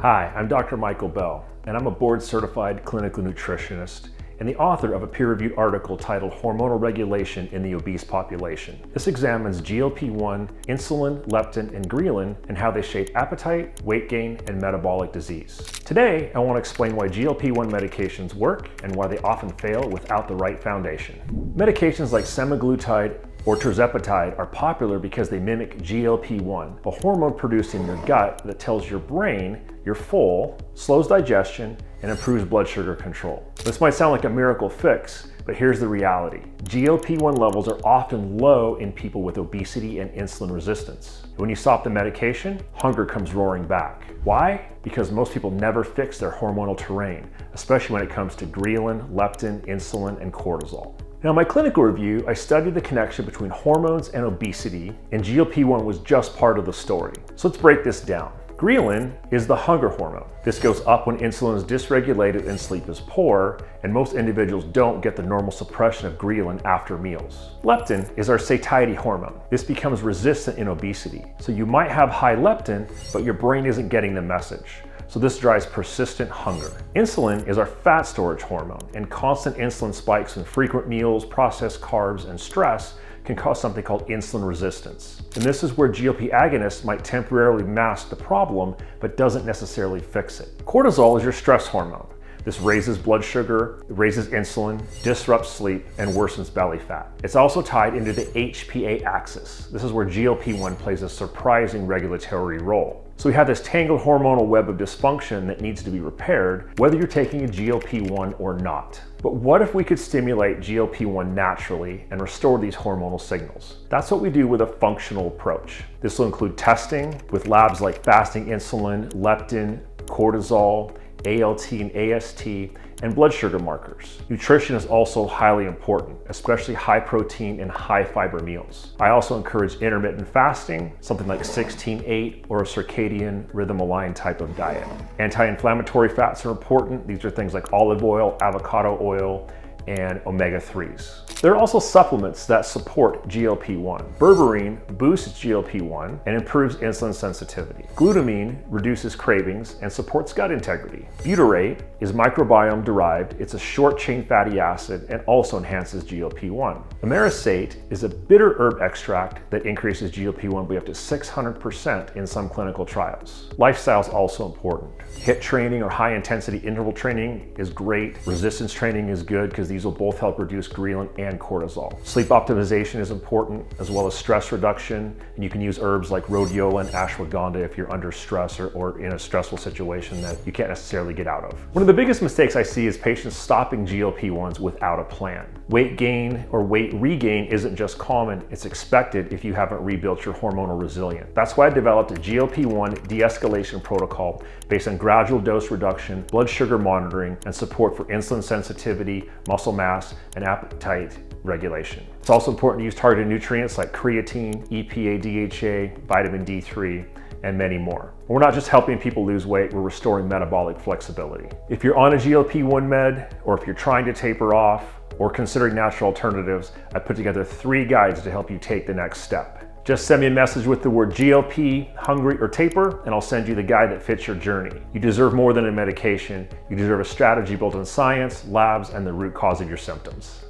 Hi, I'm Dr. Michael Bell, and I'm a board-certified clinical nutritionist and the author of a peer-reviewed article titled Hormonal Regulation in the Obese Population. This examines GLP-1, insulin, leptin, and ghrelin and how they shape appetite, weight gain, and metabolic disease. Today, I want to explain why GLP-1 medications work and why they often fail without the right foundation. Medications like semaglutide or tirzepatide are popular because they mimic GLP-1, a hormone produced in your gut that tells your brain you're full, slows digestion, and improves blood sugar control. This might sound like a miracle fix, but here's the reality. GLP-1 levels are often low in people with obesity and insulin resistance. When you stop the medication, hunger comes roaring back. Why? Because most people never fix their hormonal terrain, especially when it comes to ghrelin, leptin, insulin, and cortisol. Now, in my clinical review, I studied the connection between hormones and obesity, and GLP-1 was just part of the story. So let's break this down. Ghrelin is the hunger hormone. This goes up when insulin is dysregulated and sleep is poor, and most individuals don't get the normal suppression of ghrelin after meals. Leptin is our satiety hormone. This becomes resistant in obesity. So you might have high leptin, but your brain isn't getting the message. So this drives persistent hunger. Insulin is our fat storage hormone, and constant insulin spikes from frequent meals, processed carbs, and stress can cause something called insulin resistance. And this is where GLP agonists might temporarily mask the problem, but doesn't necessarily fix it. Cortisol is your stress hormone. This raises blood sugar, raises insulin, disrupts sleep, and worsens belly fat. It's also tied into the HPA axis. This is where GLP-1 plays a surprising regulatory role. So we have this tangled hormonal web of dysfunction that needs to be repaired, whether you're taking a GLP-1 or not. But what if we could stimulate GLP-1 naturally and restore these hormonal signals? That's what we do with a functional approach. This will include testing with labs like fasting insulin, leptin, cortisol, ALT and AST, and blood sugar markers. Nutrition is also highly important, especially high protein and high fiber meals. I also encourage intermittent fasting, something like 16-8 or a circadian rhythm aligned type of diet. Anti-inflammatory fats are important. These are things like olive oil, avocado oil, and omega-3s. There are also supplements that support GLP-1. Berberine boosts GLP-1 and improves insulin sensitivity. Glutamine reduces cravings and supports gut integrity. Butyrate is microbiome derived. It's a short-chain fatty acid and also enhances GLP-1. Amyrisate is a bitter herb extract that increases GLP-1 by up to 600% in some clinical trials. Lifestyle is also important. HIIT training or high-intensity interval training is great. Resistance training is good because these will both help reduce ghrelin and cortisol. Sleep optimization is important, as well as stress reduction, and you can use herbs like rhodiola and ashwagandha if you're under stress or in a stressful situation that you can't necessarily get out of. One of the biggest mistakes I see is patients stopping GLP-1s without a plan. Weight gain or weight regain isn't just common, it's expected if you haven't rebuilt your hormonal resilience. That's why I developed a GLP-1 de-escalation protocol based on gradual dose reduction, blood sugar monitoring, and support for insulin sensitivity, muscle mass, and appetite regulation. It's also important to use targeted nutrients like creatine, EPA, DHA, vitamin D3, and many more. We're not just helping people lose weight, we're restoring metabolic flexibility. If you're on a GLP-1 med, or if you're trying to taper off, or considering natural alternatives, I put together 3 guides to help you take the next step. Just send me a message with the word GLP, hungry, or taper, and I'll send you the guide that fits your journey. You deserve more than a medication. You deserve a strategy built on science, labs, and the root cause of your symptoms.